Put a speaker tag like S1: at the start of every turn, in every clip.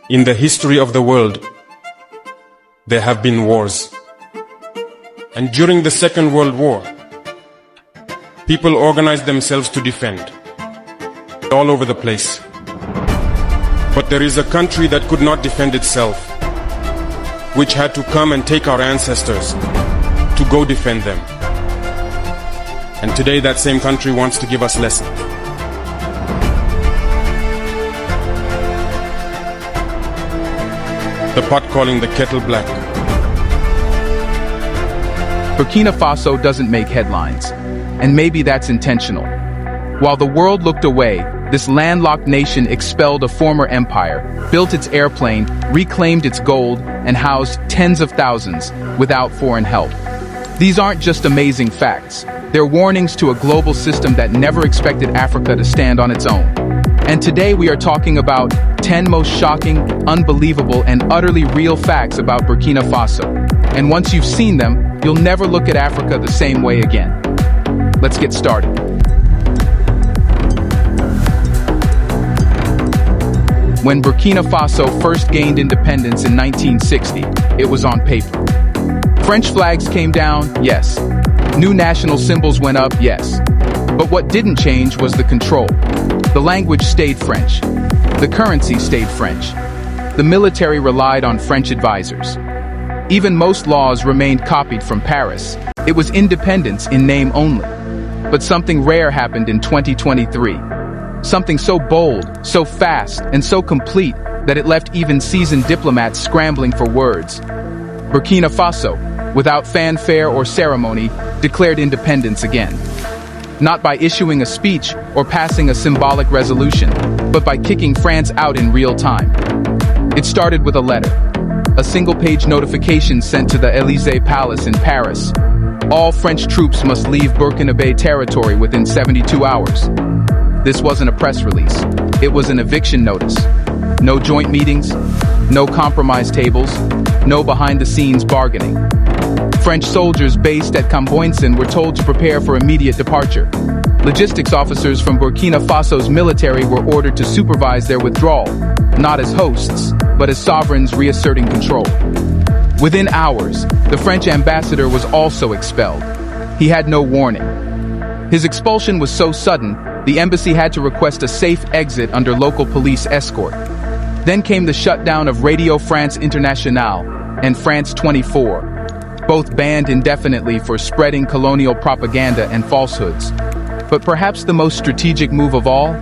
S1: In the history of the world, there have been wars. And during the Second World War, people organized themselves to defend all over the place. But there is a country that could not defend itself, which had to come and take our ancestors to go defend them. And today that same country wants to give us lessons. The pot calling the kettle black.
S2: Burkina Faso doesn't make headlines, and maybe that's intentional. While the world looked away, this landlocked nation expelled a former empire, built its airplane, reclaimed its gold, and housed tens of thousands without foreign help. These aren't just amazing facts. They're warnings to a global system that never expected Africa to stand on its own. And today we are talking about 10 most shocking, unbelievable, and utterly real facts about Burkina Faso. And once you've seen them, you'll never look at Africa the same way again. Let's get started. When Burkina Faso first gained independence in 1960, it was on paper. French flags came down, yes. New national symbols went up, yes. But what didn't change was the control. The language stayed French. The currency stayed French. The military relied on French advisors. Even most laws remained copied from Paris. It was independence in name only. But something rare happened in 2023. Something so bold, so fast, and so complete that it left even seasoned diplomats scrambling for words. Burkina Faso, without fanfare or ceremony, declared independence again. Not by issuing a speech or passing a symbolic resolution, but by kicking France out in real time. It started with a letter, a single-page notification sent to the Élysée Palace in Paris. All French troops must leave Burkinabe territory within 72 hours. This wasn't a press release. It was an eviction notice. No joint meetings, no compromise tables, no behind-the-scenes bargaining. French soldiers based at Camboinsen were told to prepare for immediate departure. Logistics officers from Burkina Faso's military were ordered to supervise their withdrawal, not as hosts, but as sovereigns reasserting control. Within hours, the French ambassador was also expelled. He had no warning. His expulsion was so sudden, the embassy had to request a safe exit under local police escort. Then came the shutdown of Radio France Internationale and France 24. Both banned indefinitely for spreading colonial propaganda and falsehoods. But perhaps the most strategic move of all?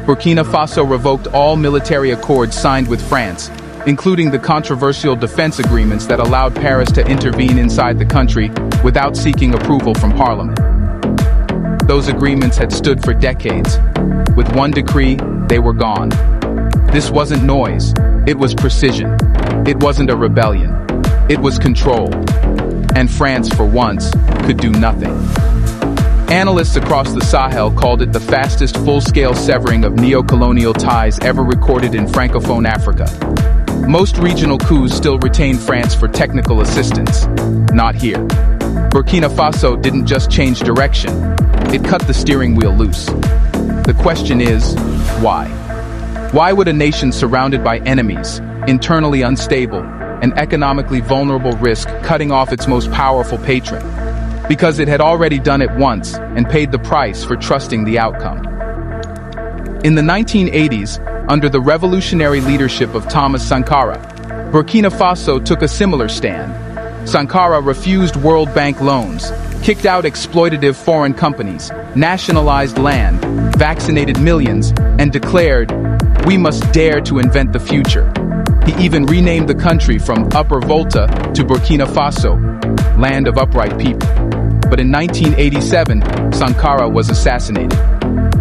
S2: Burkina Faso revoked all military accords signed with France, including the controversial defense agreements that allowed Paris to intervene inside the country without seeking approval from Parliament. Those agreements had stood for decades. With one decree, they were gone. This wasn't noise, it was precision. It wasn't a rebellion, it was control. And France, for once, could do nothing. Analysts across the Sahel called it the fastest full-scale severing of neo-colonial ties ever recorded in Francophone Africa. Most regional coups still retain France for technical assistance. Not here. Burkina Faso didn't just change direction, it cut the steering wheel loose. The question is, why? Why would a nation surrounded by enemies, internally unstable, and economically vulnerable risk cutting off its most powerful patron? Because it had already done it once and paid the price for trusting the outcome. In the 1980s, under the revolutionary leadership of Thomas Sankara, Burkina Faso took a similar stand. Sankara refused World Bank loans, kicked out exploitative foreign companies, nationalized land, vaccinated millions, and declared, "We must dare to invent the future." He even renamed the country from Upper Volta to Burkina Faso, land of upright people. But in 1987, Sankara was assassinated.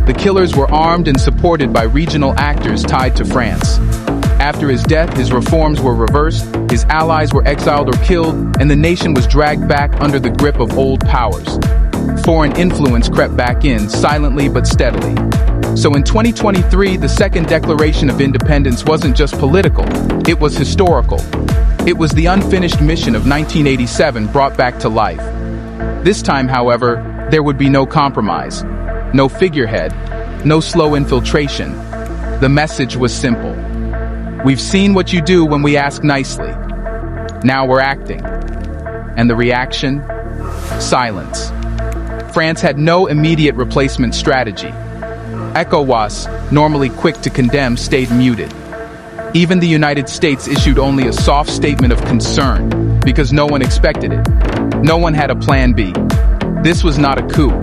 S2: The killers were armed and supported by regional actors tied to France. After his death, his reforms were reversed, his allies were exiled or killed, and the nation was dragged back under the grip of old powers. Foreign influence crept back in, silently but steadily. So in 2023, the Second Declaration of Independence wasn't just political, it was historical. It was the unfinished mission of 1987 brought back to life. This time, however, there would be no compromise, no figurehead, no slow infiltration. The message was simple. We've seen what you do when we ask nicely. Now we're acting. And the reaction? Silence. France had no immediate replacement strategy. ECOWAS, normally quick to condemn, stayed muted. Even the United States issued only a soft statement of concern, because no one expected it. No one had a plan B. This was not a coup,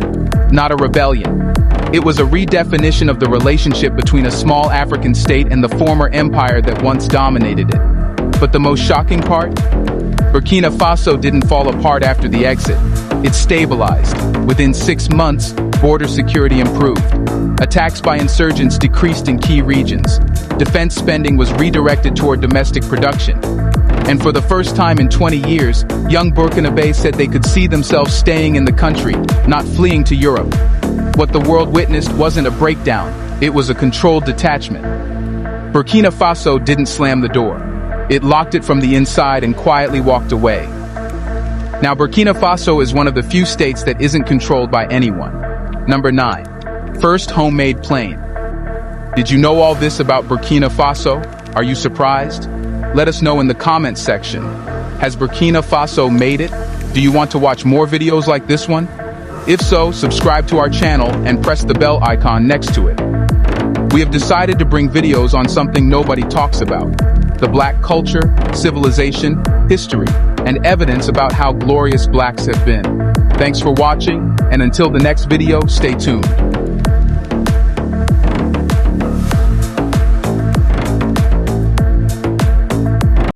S2: not a rebellion. It was a redefinition of the relationship between a small African state and the former empire that once dominated it. But the most shocking part? Burkina Faso didn't fall apart after the exit. It stabilized. Within 6 months, border security improved. Attacks by insurgents decreased in key regions. Defense spending was redirected toward domestic production. And for the first time in 20 years, young Burkinabe said they could see themselves staying in the country, not fleeing to Europe. What the world witnessed wasn't a breakdown, it was a controlled detachment. Burkina Faso didn't slam the door. It locked it from the inside and quietly walked away. Now, Burkina Faso is one of the few states that isn't controlled by anyone. Number 9. First homemade plane. Did you know all this about Burkina Faso? Are you surprised? Let us know in the comments section. Has Burkina Faso made it? Do you want to watch more videos like this one? If so, subscribe to our channel and press the bell icon next to it. We have decided to bring videos on something nobody talks about: the black culture, civilization, history, and evidence about how glorious blacks have been. Thanks for watching, and until the next video, stay tuned.